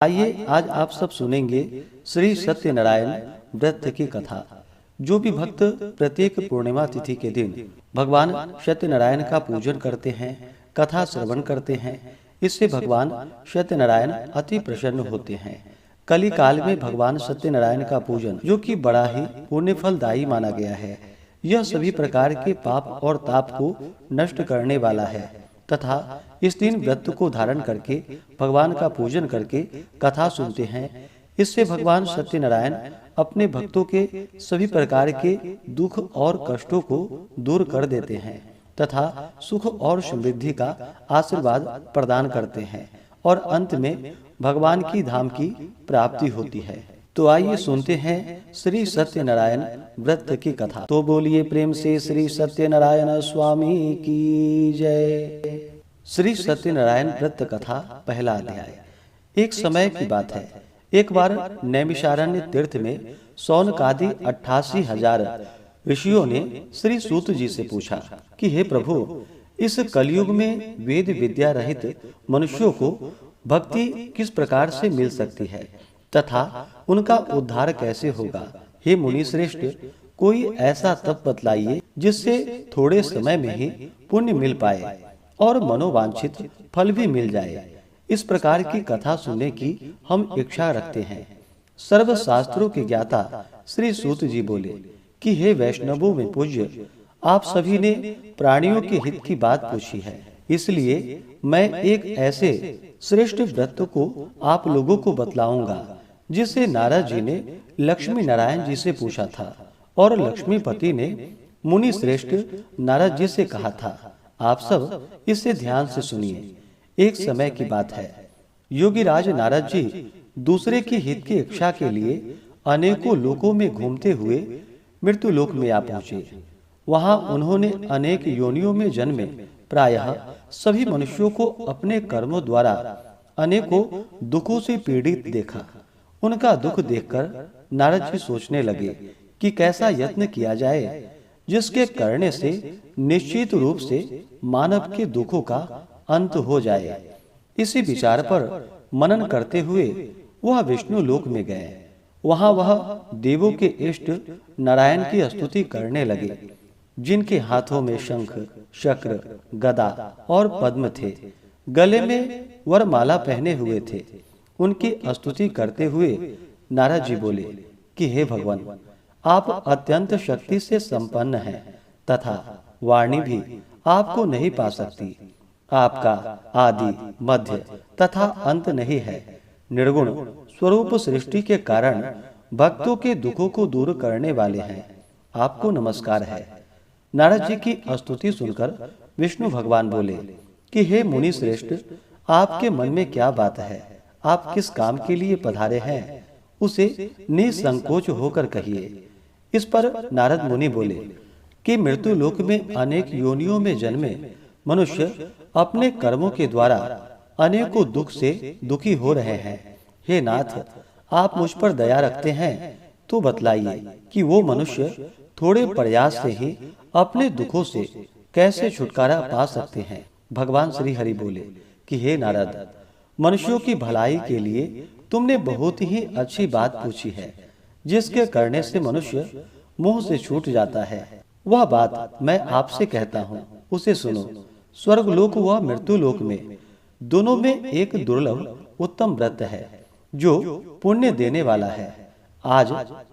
आइए आज आप सब सुनेंगे श्री सत्यनारायण व्रत की कथा। जो भी भक्त प्रत्येक पूर्णिमा तिथि के दिन भगवान सत्यनारायण का पूजन करते हैं, कथा श्रवण करते हैं, इससे भगवान सत्यनारायण अति प्रसन्न होते हैं। कली काल में भगवान सत्यनारायण का पूजन, जो कि बड़ा ही पुण्य फलदायी माना गया है, यह सभी प्रकार के पाप और ताप को नष्ट करने वाला है तथा इस दिन व्रत को धारण करके भगवान का पूजन करके कथा सुनते हैं। इससे भगवान सत्यनारायण अपने भक्तों के सभी प्रकार के दुख और कष्टों को दूर कर देते हैं तथा सुख और समृद्धि का आशीर्वाद प्रदान करते हैं और अंत में भगवान की धाम की प्राप्ति होती है। तो आइए सुनते हैं श्री सत्यनारायण व्रत की कथा। तो बोलिए प्रेम से श्री सत्यनारायण स्वामी की जय। श्री सत्यनारायण व्रत कथा, पहला अध्याय। एक समय की बात है, एक बार नैमिषारण्य तीर्थ में सौनकादि 88,000 ऋषियों ने श्री सूत जी से पूछा कि हे प्रभु, इस कलयुग में वेद विद्या रहित मनुष्यों को भक्ति किस प्रकार से मिल सकती है तथा उनका उद्धार कैसे होगा। हे मुनि श्रेष्ठ, कोई ऐसा तप बतलाइए जिससे थोड़े समय में ही पुण्य मिल पाए और मनोवांछित फल भी मिल जाए। इस प्रकार की कथा सुनने की हम इच्छा रखते हैं। सर्व शास्त्रों के ज्ञाता श्री सूत जी बोले कि हे वैष्णवों में पूज्य, आप सभी ने प्राणियों के हित की बात पूछी है, इसलिए मैं एक ऐसे श्रेष्ठ व्रत को आप लोगों को बतलाऊंगा जिसे नारद जी ने लक्ष्मी नारायण जी से पूछा था और लक्ष्मीपति ने मुनि श्रेष्ठ नारद जी से कहा था। आप सब इसे ध्यान से सुनिए। एक समय की बात है, योगी राज नारद जी दूसरे के हित की इच्छा के लिए अनेकों लोकों में घूमते हुए मृत्यु लोक में आ पहुंचे। वहां उन्होंने अनेक योनियों में जन्मे प्रायः सभी मनुष्यों को अपने कर्मों द्वारा अनेकों दुखों से पीड़ित देखा। उनका दुख देखकर नारद जी सोचने लगे कि कैसा यत्न किया जाए जिसके करने से निश्चित रूप से मानव के दुखों का अंत हो जाए। इसी विचार पर मनन करते हुए वह विष्णु लोक में गए। वहां वह देवों के इष्ट नारायण की स्तुति करने लगे, जिनके हाथों में शंख, चक्र, गदा और पद्म थे, गले में वरमाला पहने हुए थे। उनकी स्तुति करते हुए नारद जी बोले कि हे भगवान, आप अत्यंत शक्ति से संपन्न हैं तथा वाणी भी आपको नहीं पा सकती। आपका आदि, मध्य तथा अंत नहीं है। निर्गुण स्वरूप सृष्टि के कारण भक्तों के दुखों को दूर करने वाले हैं। आपको नमस्कार है। नारद जी की स्तुति सुनकर विष्णु भगवान बोले कि हे मुनि श्रेष्ठ, आपके मन में क्या बात है? आप किस काम के लिए पधारे हैं, उसे निसंकोच होकर कहिए। इस पर नारद मुनि बोले कि मृत्यु लोक में अनेक योनियों में जन्मे मनुष्य अपने कर्मों के द्वारा अनेकों दुख से दुखी हो रहे हैं। हे नाथ, आप मुझ पर दया रखते हैं तो बतलाइए कि वो मनुष्य थोड़े प्रयास से ही अपने दुखों से कैसे छुटकारा पा सकते हैं। भगवान श्री हरि बोले कि हे नारद, मनुष्यों की भलाई के लिए तुमने बहुत ही अच्छी बात पूछी है, जिसके करने से मनुष्य मोह से छूट जाता है। वह बात मैं आपसे कहता हूँ, उसे सुनो। स्वर्ग लोक व मृत्यु लोक में दोनों में एक दुर्लभ उत्तम व्रत है जो पुण्य देने वाला है। आज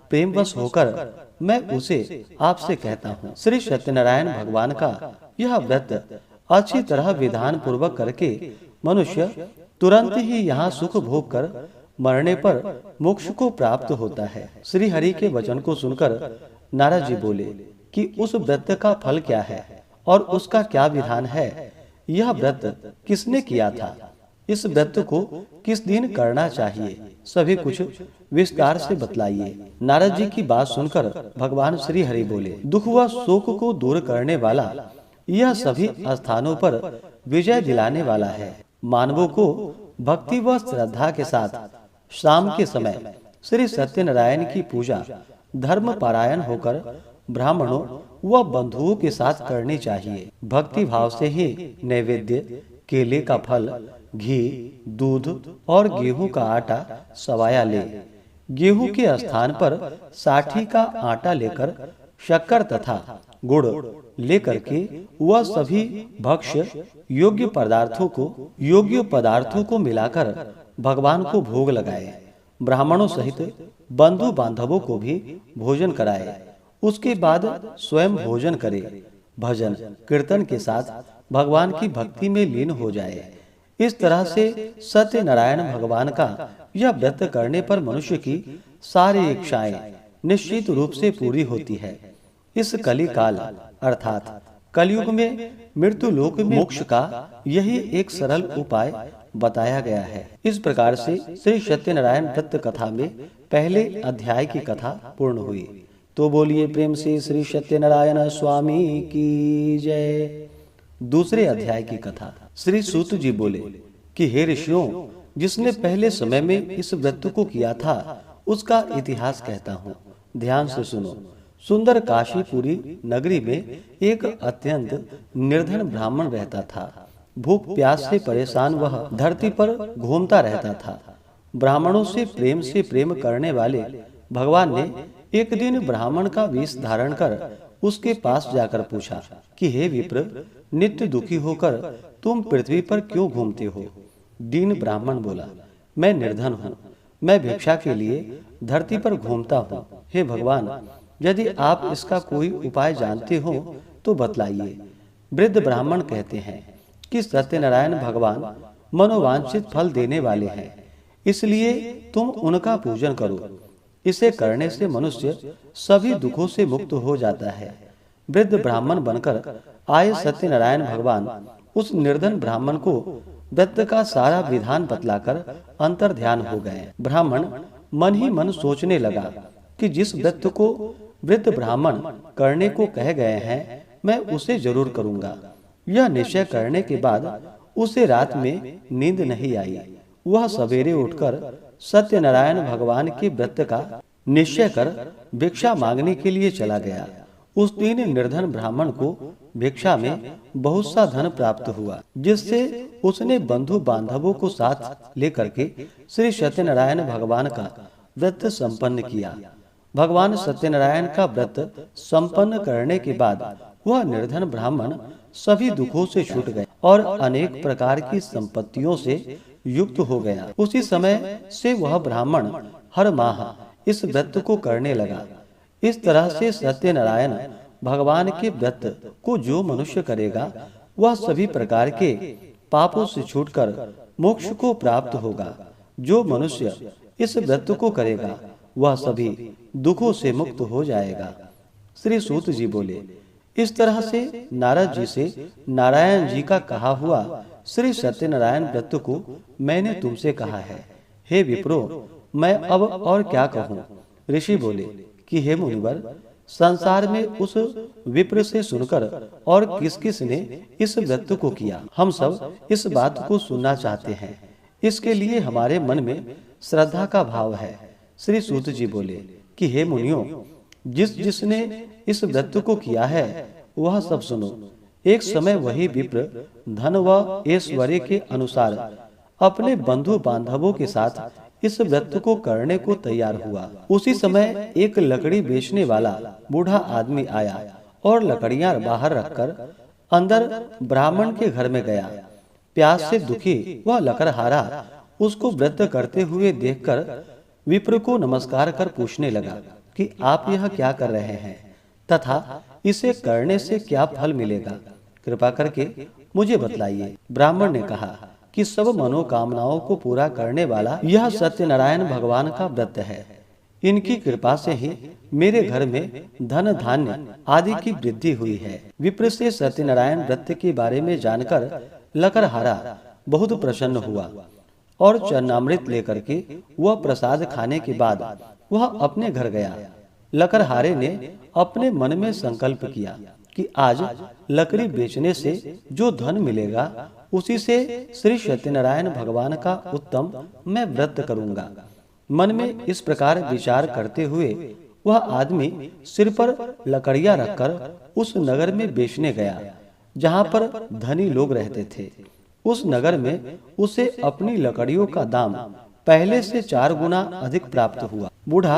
प्रेमवश होकर मैं उसे आपसे कहता हूँ। श्री सत्यनारायण भगवान का यह व्रत अच्छी तरह विधान पूर्वक करके मनुष्य तुरंत ही यहाँ सुख भोग कर मरने पर मोक्ष को प्राप्त होता है। श्री हरि के वचन को सुनकर नारद जी बोले कि उस व्रत का फल क्या है और उसका क्या विधान है? यह व्रत किसने किया था? इस व्रत को किस दिन करना चाहिए? सभी कुछ विस्तार से बतलाइए। नारद जी की बात सुनकर भगवान श्री हरि बोले, दुख व शोक को दूर करने वाला यह सभी स्थानों पर विजय दिलाने वाला है। मानवों को भक्ति व श्रद्धा के साथ शाम के समय श्री सत्यनारायण की पूजा धर्म पारायण होकर ब्राह्मणों व बंधुओं के साथ करनी चाहिए। भक्ति भाव से ही नैवेद्य, केले का फल, घी, दूध और गेहूं का आटा सवाया ले। गेहूं के स्थान पर साठी का आटा लेकर शक्कर तथा गुड़ लेकर के वह सभी भक्ष्य योग्य पदार्थों को मिलाकर भगवान को भोग लगाए। ब्राह्मणों सहित बंधु बांधवों को भी भोजन कराए। उसके बाद स्वयं भोजन करे, भजन कीर्तन के साथ भगवान की भक्ति में लीन हो जाए। इस तरह से सत्यनारायण भगवान का यह व्रत करने पर मनुष्य की सारी इच्छाएं निश्चित रूप से पूरी होती है। इस कली काल अर्थात कलयुग में मृत्यु लोक में मोक्ष का यही एक सरल उपाय बताया गया है। इस प्रकार से श्री सत्यनारायण व्रत कथा में पहले अध्याय की कथा पूर्ण हुई। तो बोलिए प्रेम से श्री सत्यनारायण स्वामी की जय। दूसरे अध्याय की कथा। श्री सूत जी बोले कि हे ऋषियों, जिसने पहले समय में इस व्रत को किया था उसका इतिहास कहता हूँ, ध्यान से सुनो। सुंदर काशीपुरी नगरी में एक अत्यंत निर्धन ब्राह्मण रहता था। भूख प्यास से परेशान वह धरती पर घूमता रहता था। ब्राह्मणों से प्रेम करने वाले भगवान ने एक दिन ब्राह्मण का वेश धारण कर उसके पास जाकर पूछा कि हे विप्र, नित्य दुखी होकर तुम पृथ्वी पर क्यों घूमते हो? दीन ब्राह्मण बोला, मैं निर्धन हूँ, मैं भिक्षा के लिए धरती पर घूमता हूँ। हे भगवान, यदि आप इसका कोई उपाय जानते हो तो बतलाइए। वृद्ध ब्राह्मण कहते हैं कि सत्यनारायण भगवान मनोवांछित फल देने वाले हैं, इसलिए तुम उनका पूजन करो। इसे करने से मनुष्य सभी दुखों से मुक्त हो जाता है। वृद्ध ब्राह्मण बनकर आए सत्यनारायण भगवान उस निर्धन ब्राह्मण को व्रत का सारा विधान बतलाकर अंतर ध्यान हो गए। ब्राह्मण मन ही मन सोचने लगा कि जिस व्रत को वृद्ध ब्राह्मण करने को कह गए हैं, मैं उसे जरूर करूंगा। यह निश्चय करने के बाद उसे रात में नींद नहीं आई। वह सवेरे उठकर सत्यनारायण भगवान के व्रत का निश्चय कर भिक्षा मांगने के लिए चला गया। उस दिन निर्धन ब्राह्मण को भिक्षा में बहुत सा धन प्राप्त हुआ, जिससे उसने बंधु बांधवों को साथ लेकर के श्री सत्यनारायण भगवान का व्रत संपन्न किया। भगवान सत्यनारायण का व्रत संपन्न करने के बाद वह निर्धन ब्राह्मण सभी दुखों से छूट गया और अनेक प्रकार की संपत्तियों से युक्त हो गया। उसी समय से वह ब्राह्मण हर माह इस व्रत को करने लगा। इस तरह से सत्यनारायण भगवान के व्रत को जो मनुष्य करेगा वह सभी प्रकार के पापों से छूटकर मोक्ष को प्राप्त होगा। जो मनुष्य इस व्रत को करेगा वह सभी दुखों से मुक्त हो जाएगा। श्री सूत जी बोले, इस तरह से नारद जी से नारायण जी का कहा हुआ श्री सत्यनारायण व्रत को मैंने तुमसे कहा है। हे विप्रो, मैं अब और क्या कहूँ? ऋषि बोले कि हे मुनिवर, संसार में उस विप्र से सुनकर और किस किस ने इस व्रत को किया, हम सब इस बात को सुनना चाहते हैं। इसके लिए हमारे मन में श्रद्धा का भाव है। श्री सूत जी बोले कि हे मुनियों, जिसने इस व्रत को किया है वह सब सुनो। एक समय वही विप्र धन व ऐश्वर्य के अनुसार अपने बंधु बांधवों के साथ इस व्रत को करने को तैयार हुआ। उसी समय एक लकड़ी बेचने वाला बूढ़ा आदमी आया और लकड़ियां बाहर रखकर अंदर ब्राह्मण के घर में गया। प्यास से दुखी वह लकड़हारा उसको व्रत करते हुए देखकर विप्र को नमस्कार कर पूछने लगा कि आप यह क्या कर रहे हैं तथा इसे करने से क्या फल मिलेगा, कृपा करके मुझे बतलाइए। ब्राह्मण ने कहा कि सब मनोकामनाओं को पूरा करने वाला यह सत्यनारायण भगवान का व्रत है। इनकी कृपा से ही मेरे घर में धन धान्य आदि की वृद्धि हुई है। विप्र से सत्यनारायण व्रत के बारे में जानकर लकड़हारा बहुत प्रसन्न हुआ और चरणामृत लेकर के वह प्रसाद खाने के बाद वह अपने घर गया। लकड़हारे ने अपने मन में संकल्प किया कि आज लकड़ी बेचने से जो धन मिलेगा उसी से श्री सत्यनारायण भगवान का उत्तम मैं व्रत करूंगा। मन में इस प्रकार विचार करते हुए वह आदमी सिर पर लकड़ियां रखकर उस नगर में बेचने गया जहां पर धनी लोग रहते थे। उस नगर में उसे अपनी लकड़ियों का दाम पहले से 4 गुना अधिक प्राप्त हुआ। बूढ़ा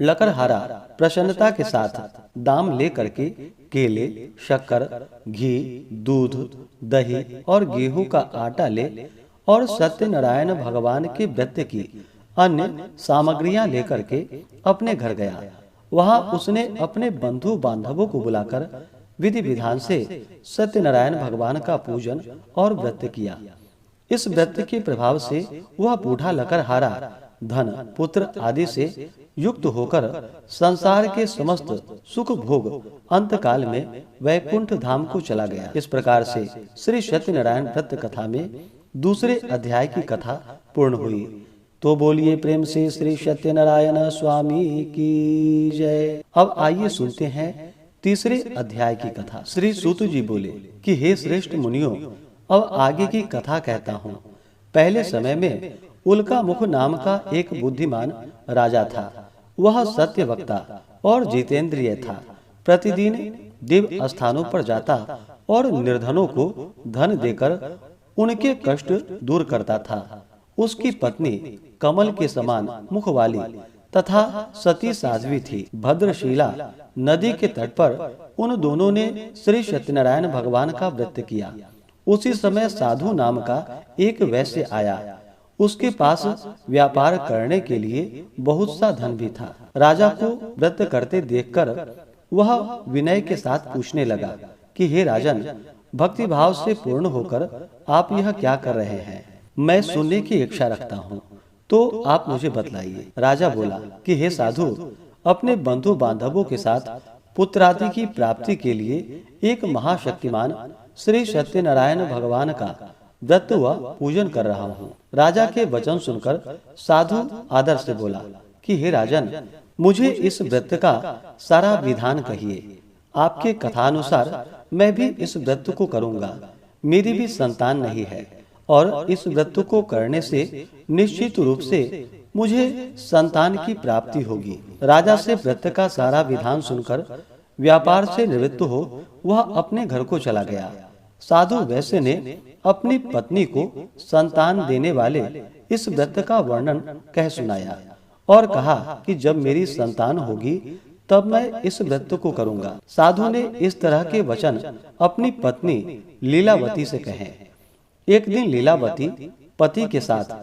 लकड़हारा प्रसन्नता के साथ दाम ले करके केले, शक्कर, घी, दूध, दही और गेहूं का आटा ले और सत्यनारायण भगवान के व्रत की अन्य सामग्रियां लेकर के अपने घर गया। वहां उसने अपने बंधु बांधवों को बुलाकर विधि विधान से सत्यनारायण भगवान का पूजन और व्रत किया। इस व्रत के प्रभाव से वह बूढ़ा लकड़हारा धन, पुत्र आदि से युक्त होकर संसार के समस्त सुख भोग अंतकाल में वैकुंठ धाम को चला गया। इस प्रकार से श्री सत्यनारायण व्रत कथा में दूसरे अध्याय की कथा पूर्ण हुई। तो बोलिए प्रेम से श्री सत्यनारायण स्वामी की जय। अब आइए सुनते हैं तीसरे अध्याय की कथा। श्री सूत जी बोले कि हे श्रेष्ठ मुनियों, अब आगे की कथा कहता हूँ। पहले समय में उल्का मुख नाम का एक बुद्धिमान राजा था। वह सत्य वक्ता और जितेंद्रिय था। प्रतिदिन दिव्य स्थानों पर जाता और निर्धनों को धन देकर उनके कष्ट दूर करता था। उसकी पत्नी कमल के समान मुख वाली तथा सती साध्वी थी। भद्रशिला नदी के तट पर उन दोनों ने श्री सत्यनारायण भगवान का व्रत किया। उसी समय साधु नाम का एक वैश्य आया। उसके पास व्यापार करने के लिए बहुत सा धन भी था। राजा को व्रत करते देखकर वह विनय के साथ पूछने लगा कि हे राजन, भक्ति भाव से पूर्ण होकर आप यह क्या कर रहे हैं? मैं सुनने की इच्छा रखता हूँ, तो आप मुझे बतलाइए। राजा बोला कि हे साधु, अपने बंधु बांधवों के साथ पुत्रादि की प्राप्ति के लिए एक महाशक्तिमान श्री सत्यनारायण भगवान का व्रत व पूजन कर रहा हूँ। राजा के वचन सुनकर साधु आदर से बोला कि हे राजन, मुझे इस व्रत का सारा विधान कहिए। आपके कथानुसार मैं भी इस व्रत को करूँगा। मेरी भी संतान नहीं है और इस व्रत को करने से निश्चित रूप से मुझे संतान की प्राप्ति होगी। राजा से व्रत का सारा विधान सुनकर व्यापार से निवृत्त हो वह अपने घर को चला गया। साधु वैश्य ने अपनी पत्नी को संतान देने वाले इस व्रत का वर्णन कह सुनाया और कहा कि जब मेरी संतान होगी तब मैं इस व्रत को करूंगा। साधु ने इस तरह के वचन अपनी पत्नी लीलावती से कहे। एक दिन लीलावती पति के साथ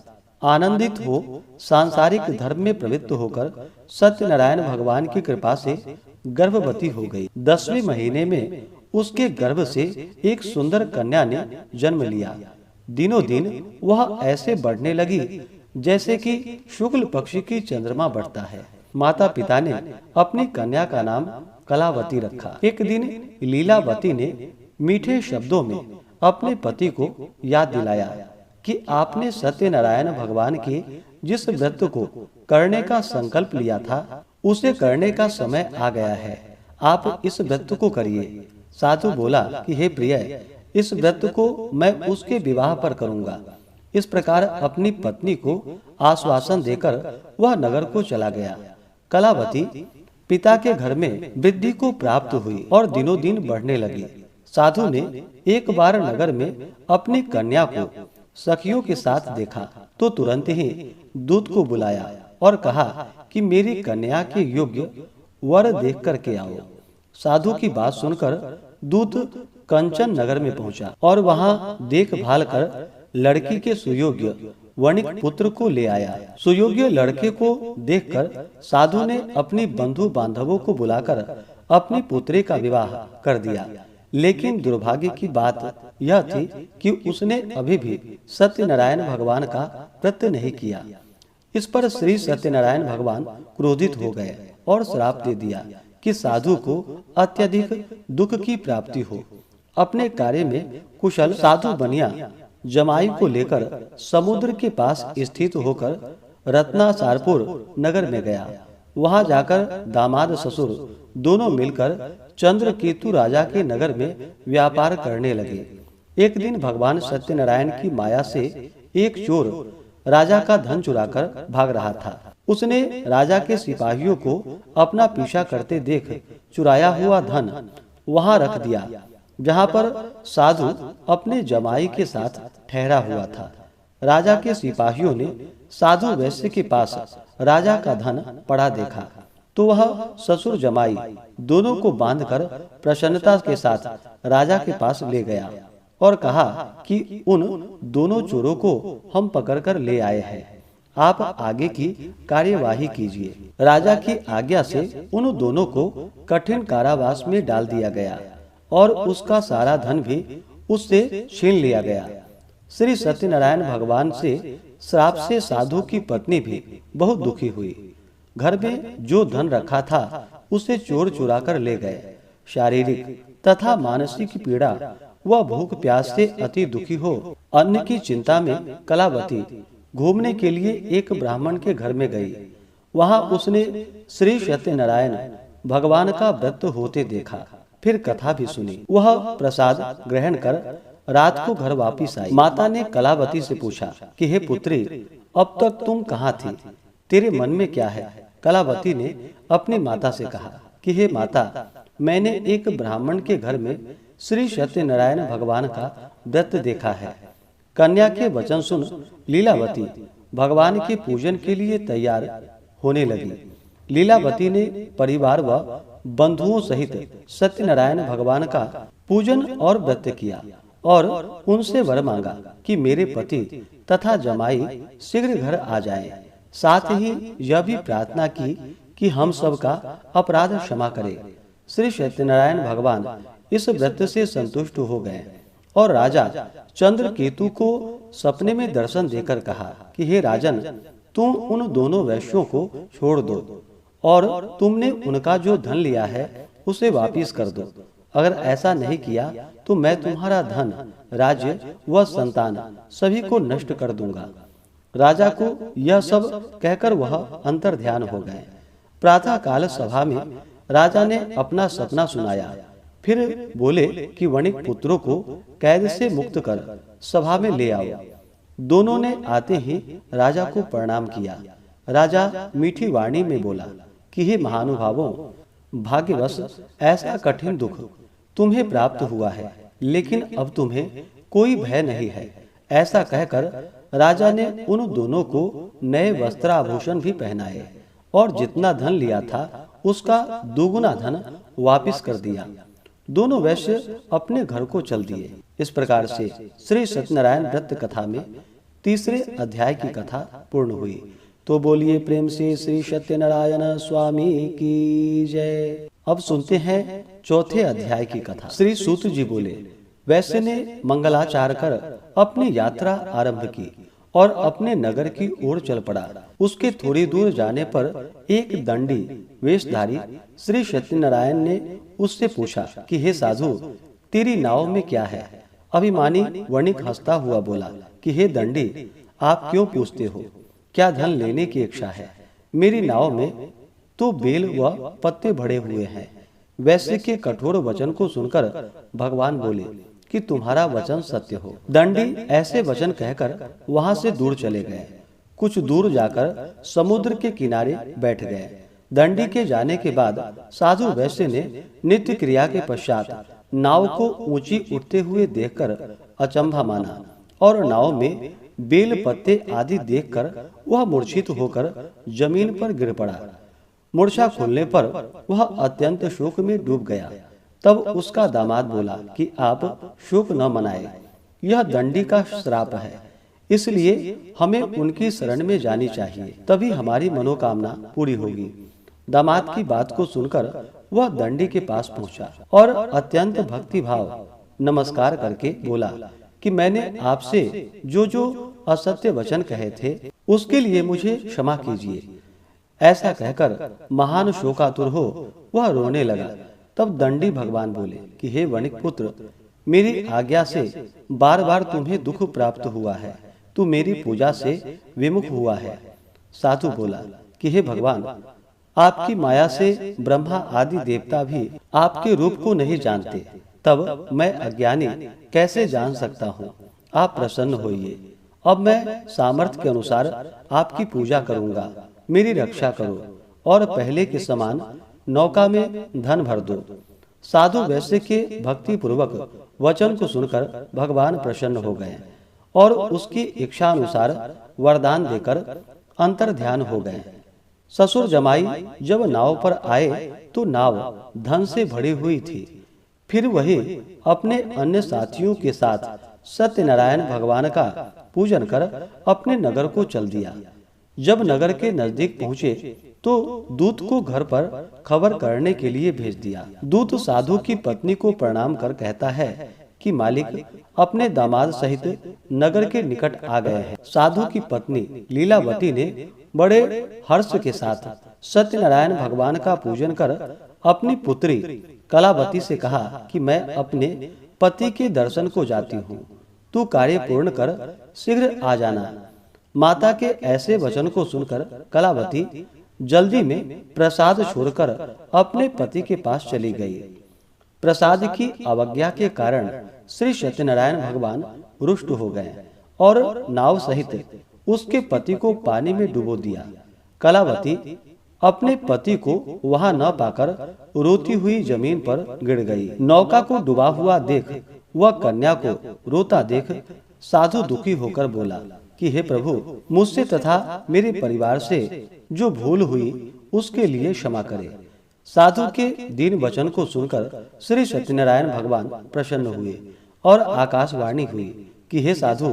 आनंदित हो सांसारिक धर्म में प्रवृत्त होकर सत्यनारायण भगवान की कृपा से गर्भवती हो गई। 10वें महीने में उसके गर्भ से एक सुंदर कन्या ने जन्म लिया। दिनों दिन वह ऐसे बढ़ने लगी जैसे कि शुक्ल पक्ष की चंद्रमा बढ़ता है। माता पिता ने अपनी कन्या का नाम कलावती रखा। एक दिन लीलावती ने मीठे शब्दों में अपने पति को याद दिलाया कि आपने सत्यनारायण भगवान के जिस व्रत को करने का संकल्प लिया था उसे करने का समय आ गया है। आप इस व्रत को करिए। साधु बोला कि हे प्रिय, इस व्रत को मैं उसके विवाह पर करूंगा। इस प्रकार अपनी पत्नी को आश्वासन देकर वह नगर को चला गया। कलावती पिता के घर में वृद्धि को प्राप्त हुई और दिनों दिन बढ़ने लगी। साधु ने एक बार नगर में अपनी कन्या को सखियों के साथ देखा तो तुरंत ही दूत को बुलाया और कहा कि मेरी कन्या के योग्य वर देख कर के आओ। साधु की बात सुनकर दूत कंचन नगर में पहुंचा और वहां देखभाल कर लड़की के सुयोग्य वणिक पुत्र को ले आया। सुयोग्य लड़के को देखकर साधु ने अपनी बंधु बांधवों को बुलाकर अपनी पुत्री का विवाह कर दिया। लेकिन दुर्भाग्य की बात यह थी कि उसने अभी भी सत्यनारायण भगवान का व्रत नहीं किया। इस पर श्री सत्यनारायण भगवान क्रोधित हो गए और श्राप दे दिया कि साधु को अत्यधिक दुख की प्राप्ति हो। अपने कार्य में कुशल साधु बनिया जमाई को लेकर समुद्र के पास स्थित होकर रत्नासारपुर नगर में गया। वहां जाकर दामाद ससुर दोनों मिलकर चंद्रकेतु राजा के नगर में व्यापार करने लगे। एक दिन भगवान सत्यनारायण की माया से एक चोर राजा का धन चुराकर भाग रहा था। उसने राजा के सिपाहियों को अपना पीछा करते देख चुराया हुआ धन वहां रख दिया। जहाँ पर साधु अपने जमाई के साथ ठहरा हुआ था। राजा के सिपाहियों ने साधु वैश्य के पास राजा का धन पड़ा देखा तो वह ससुर जमाई दोनों को बांधकर प्रसन्नता के साथ राजा के पास ले गया और कहा कि उन दोनों चोरों को हम पकड़कर ले आए हैं, आप आगे की कार्यवाही कीजिए। राजा की आज्ञा से उन दोनों को कठिन कारावास में डाल दिया गया और उसका सारा धन भी उससे छीन लिया गया। श्री सत्यनारायण भगवान से श्राप से साधु की पत्नी भी बहुत दुखी हुई। घर में जो धन रखा था उसे चोर चुरा कर ले गए। शारीरिक तथा मानसिक पीड़ा वह भूख प्यास से अति दुखी हो अन्न की चिंता में कलावती घूमने के लिए एक ब्राह्मण के घर में गई। वहां उसने श्री सत्यनारायण भगवान का व्रत होते देखा, फिर कथा भी सुनी। वह प्रसाद ग्रहण कर रात को घर वापिस आई। माता ने कलावती से पूछा कि हे पुत्री, अब तक तुम कहाँ थी, तेरे मन में क्या है? कलावती ने अपनी माता से कहा कि हे माता, मैंने एक ब्राह्मण के घर में श्री सत्यनारायण भगवान का व्रत देखा है। कन्या के वचन सुन लीलावती भगवान के पूजन के लिए तैयार होने लगी। लीलावती ने परिवार व बंधुओं सहित सत्यनारायण भगवान का पूजन और व्रत किया और उनसे वर मांगा कि मेरे पति तथा जमाई शीघ्र घर आ जाएं। साथ ही यह भी प्रार्थना की कि हम सब का अपराध क्षमा करे। श्री सत्यनारायण भगवान इस व्रत से संतुष्ट हो गए और राजा चंद्रकेतु को सपने में दर्शन देकर कहा कि हे राजन, तुम उन दोनों वैश्यों को छोड़ दो और तुमने उनका जो धन लिया है उसे वापिस कर दो। अगर ऐसा नहीं किया तो मैं तुम्हारा धन, राज्य व संतान सभी को नष्ट कर दूंगा। राजा को यह सब कहकर वह अंतर ध्यान हो गए। प्रातः काल सभा में राजा ने अपना सपना सुनाया, फिर बोले कि वणिक पुत्रों को कैद से मुक्त कर सभा में ले आओ। दोनों ने आते ही राजा को प्रणाम किया। राजा मीठी वाणी में बोला कि हे महानुभावों, भाग्यवश ऐसा कठिन दुख तुम्हें प्राप्त हुआ है, लेकिन अब तुम्हें कोई भय नहीं है। ऐसा कहकर राजा ने उन दोनों को नए वस्त्राभूषण भी पहनाए और जितना धन लिया था उसका दुगुना धन वापिस कर दिया। दोनों वैश्य अपने घर को चल दिए। इस प्रकार से श्री सत्यनारायण व्रत कथा में तीसरे अध्याय की कथा पूर्ण हुई। तो बोलिए प्रेम से श्री सत्यनारायण स्वामी की जय। अब सुनते हैं चौथे अध्याय की कथा। श्री सूत जी बोले, वैश्य ने मंगलाचार कर अपनी यात्रा आरंभ की और अपने नगर की ओर चल पड़ा। उसके थोड़ी दूर जाने पर एक दंडी वेशधारी श्री सत्यनारायण ने उससे पूछा कि हे साधु, तेरी नाव में क्या है? अभिमानी वणिक हंसता हुआ बोला कि हे दंडी, आप क्यों पूछते हो? क्या धन लेने की इच्छा है? मेरी नाव में तो बेल व पत्ते भरे हुए हैं। वैश्य के कठोर वचन को सुनकर भगवान बोले कि तुम्हारा वचन सत्य हो। दंडी ऐसे वचन कहकर वहां से दूर चले गए। कुछ दूर जाकर समुद्र के किनारे बैठ गए। दंडी के जाने के बाद साधु वैश्य ने नित्य क्रिया के पश्चात नाव को ऊंची उठते हुए देखकर अचंभा माना और नाव में बेल पत्ते आदि देखकर वह मूर्छित होकर जमीन पर गिर पड़ा। मूर्छा खुलने पर वह अत्यंत शोक में डूब गया। तब उसका दामाद बोला कि आप शोक न मनाए, यह दंडी का श्राप है, इसलिए हमें उनकी शरण में जानी चाहिए, तभी हमारी मनोकामना पूरी होगी। दामाद की बात को सुनकर वह दंडी के पास पहुंचा और अत्यंत भक्ति भाव नमस्कार करके बोला कि मैंने आपसे जो जो असत्य वचन कहे थे उसके लिए मुझे क्षमा कीजिए। ऐसा कहकर महान शोकातुर हो वह रोने लगा। तब दंडी भगवान बोले कि हे वणिक पुत्र, मेरी आज्ञा से बार बार तुम्हें दुख प्राप्त हुआ है, तू मेरी पूजा से विमुख हुआ है। साधु बोला कि हे भगवान, आपकी माया से ब्रह्मा आदि देवता भी आपके रूप को नहीं जानते, तब मैं अज्ञानी कैसे जान सकता हूँ? आप प्रसन्न होइए। अब मैं सामर्थ्य के अनुसार आपकी पूजा करूंगा, मेरी रक्षा करो और पहले के समान नौका में धन भर दो। साधु वैश्य के भक्ति पूर्वक वचन को सुनकर भगवान प्रसन्न हो गए और उसकी इच्छा अनुसार वरदान देकर अंतर ध्यान हो गए। ससुर जमाई जब नाव पर आए तो नाव धन से भरी हुई थी। फिर वही अपने अन्य साथियों के साथ सत्यनारायण भगवान का पूजन कर अपने नगर को चल दिया। जब नगर के नजदीक पहुँचे तो दूत को घर पर खबर करने के लिए भेज दिया। दूत साधु की पत्नी को प्रणाम कर कहता है कि मालिक अपने दामाद सहित नगर के निकट आ गए हैं। साधु की पत्नी लीलावती ने बड़े हर्ष के साथ सत्यनारायण भगवान का पूजन कर अपनी पुत्री कलावती से कहा कि मैं अपने पति के दर्शन को जाती हूँ, तू कार्य पूर्ण कर शीघ्र आ जाना। माता के ऐसे वचन को सुनकर कलावती जल्दी में प्रसाद छोड़कर अपने पति के पास चली गई। प्रसाद की अवज्ञा के कारण श्री सत्यनारायण भगवान रुष्ट हो गए और नाव सहित उसके पति को पानी में डुबो दिया। कलावती अपने पति को वहां न पाकर रोती हुई जमीन पर गिर गई। नौका को डूबा हुआ देख वह कन्या को रोता देख साधु दुखी होकर बोला कि हे प्रभु, मुझसे तथा मेरे परिवार से जो भूल हुई उसके लिए क्षमा करे। साधु के दीन वचन को सुनकर श्री सत्यनारायण भगवान प्रसन्न हुए और आकाशवाणी हुई कि हे साधु,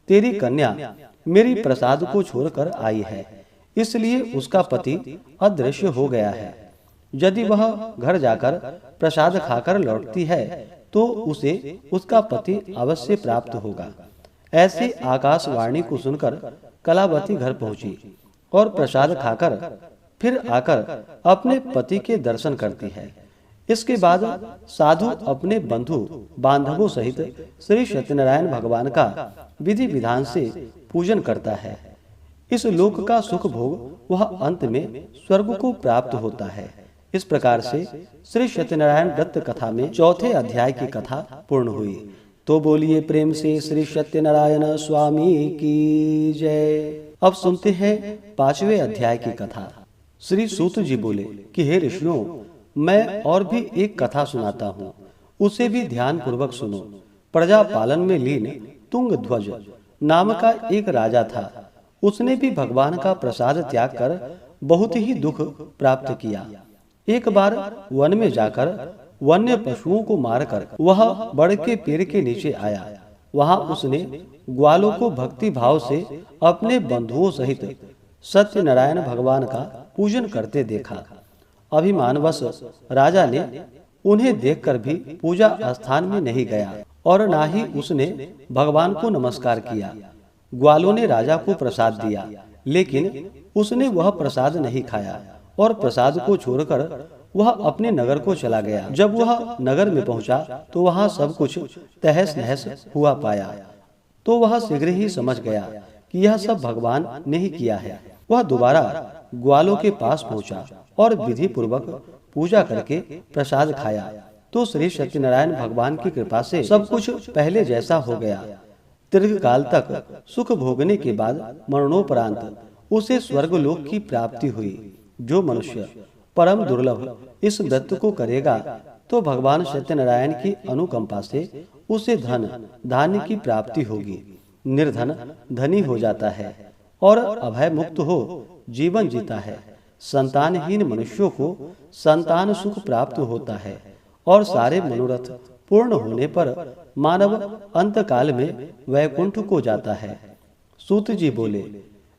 तेरी कन्या मेरी प्रसाद को छोड़कर आई है, इसलिए उसका पति अदृश्य हो गया है। यदि वह घर जाकर प्रसाद खाकर लौटती है तो उसे उसका पति अवश्य प्राप्त होगा। ऐसी आकाशवाणी को सुनकर कलावती घर पहुंची और प्रसाद खाकर फिर आकर अपने पति के दर्शन करती है। इसके बाद साधु अपने बंधु बांधवों सहित श्री सत्यनारायण भगवान का विधि विधान से पूजन करता है। इस लोक का सुख भोग वह अंत में स्वर्ग को प्राप्त होता है। इस प्रकार से श्री सत्यनारायण व्रत कथा में चौथे अध्याय की कथा पूर्ण हुई। तो बोलिए प्रेम से श्री सत्यनारायण स्वामी की जय। अब सुनते हैं पांचवें अध्याय की कथा। श्री सूत जी बोले कि हे ऋषियों, मैं और भी एक कथा सुनाता हूँ, उसे भी ध्यान पूर्वक सुनो। प्रजा पालन में लीन तुंगध्वज नाम का एक राजा था। उसने भी भगवान का प्रसाद त्याग कर बहुत ही दुख प्राप्त किया। एक बार वन में जाकर वन्य पशुओं को मारकर वह बड़ के पेड़ के नीचे आया। वहां उसने ग्वालों को भक्ति भाव से अपने बंधुओं सहित सत्यनारायण भगवान का पूजन करते देखा। अभिमानवश राजा ने उन्हें देखकर भी पूजा स्थान में नहीं गया और ना ही उसने भगवान को नमस्कार किया। ग्वालों ने राजा को प्रसाद दिया, लेकिन उसने वह प्रसाद नहीं खाया और प्रसाद को छोड़कर वह अपने नगर को चला गया। जब वह नगर में पहुंचा तो वहां सब कुछ तहस नहस हुआ पाया, तो वह शीघ्र ही समझ गया कि यह सब भगवान ने ही किया है। वह दोबारा ग्वालों के पास पहुंचा और विधि पूर्वक पूजा करके प्रसाद खाया, तो श्री सत्यनारायण भगवान की कृपा से सब कुछ पहले जैसा हो गया। दीर्घ काल तक सुख भोगने के बाद मरणोपरांत उसे स्वर्गलोक की प्राप्ति हुई। जो मनुष्य परम दुर्लभ इस व्रत को करेगा तो भगवान सत्यनारायण की अनुकंपा से उसे धन धान्य की प्राप्ति होगी। निर्धन धनी हो जाता है और अभय मुक्त हो जीवन जीता है। संतानहीन मनुष्यों को संतान सुख प्राप्त होता है और सारे मनोरथ पूर्ण होने पर मानव अंत काल में वैकुंठ को जाता है। सूत जी बोले,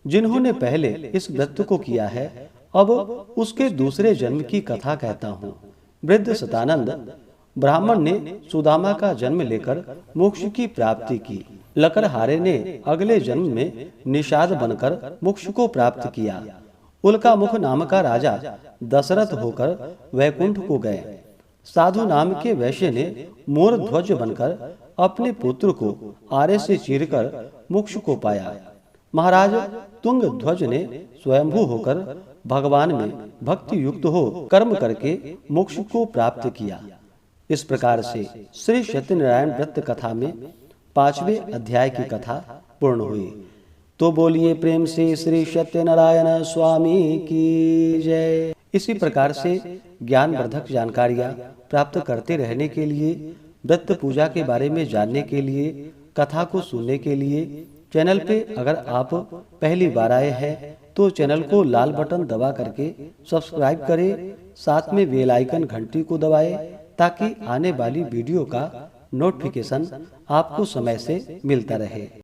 जिन्होंने पहले इस व्रत को किया है अब उसके दूसरे जन्म की कथा कहता हूँ। वृद्ध सतानंद ब्राह्मण ने सुदामा का जन्म लेकर मोक्ष की प्राप्ति की। लकड़हारे ने अगले जन्म में निषाद बनकर मोक्ष को प्राप्त किया। उल्कामुख नाम का राजा दशरथ होकर वैकुंठ को गए। साधु नाम के वैश्य ने मोर ध्वज बनकर अपने पुत्र को आरे से चीरकर मोक्ष को पाया। महाराज तुंग ध्वज ने स्वयंभू होकर भगवान में भक्ति युक्त हो कर्म करके मोक्ष को प्राप्त किया। इस प्रकार से श्री सत्यनारायण व्रत कथा में पांचवें अध्याय की कथा पूर्ण हुई। तो बोलिए प्रेम से श्री सत्यनारायण स्वामी की जय। इसी प्रकार से ज्ञानवर्धक जानकारियाँ प्राप्त करते रहने के लिए, व्रत पूजा के बारे में जानने के लिए, कथा को सुनने के लिए चैनल पे अगर आप पहली बार आए हैं तो चैनल को लाल बटन दबा करके सब्सक्राइब करें, साथ में बेल आइकन घंटी को दबाएं ताकि आने वाली वीडियो का नोटिफिकेशन आपको समय से मिलता रहे।